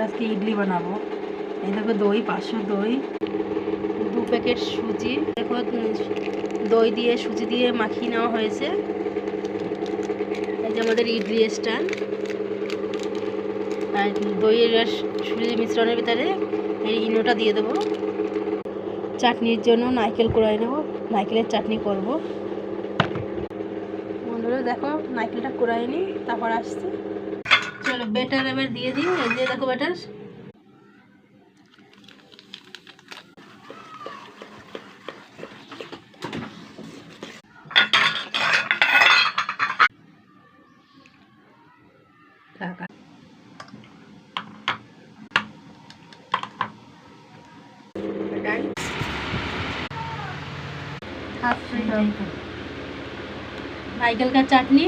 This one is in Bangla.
আজকে ইডলি বানাবো। এই দেখো দই, 500 দই, 2 প্যাকেট সুজি। দেখো দই দিয়ে সুজি দিয়ে মাখিয়ে নেওয়া হয়েছে। এই যে আমাদের ইডলি স্ট্যান্ড। আর দইয়ের আর সুজির মিশ্রণের ভিতরে এই ইনোটা দিয়ে দেবো। চাটনির জন্য নারকেল কুড়াই নেবো, নারকেলের চাটনি করব। বন্ধুরা দেখো নারকেলটা কুড়াই নিই, তারপর আসছি। চলো বেটার এবার দিয়ে দিই। এই যে দেখো বেটার। नारियल का चटनी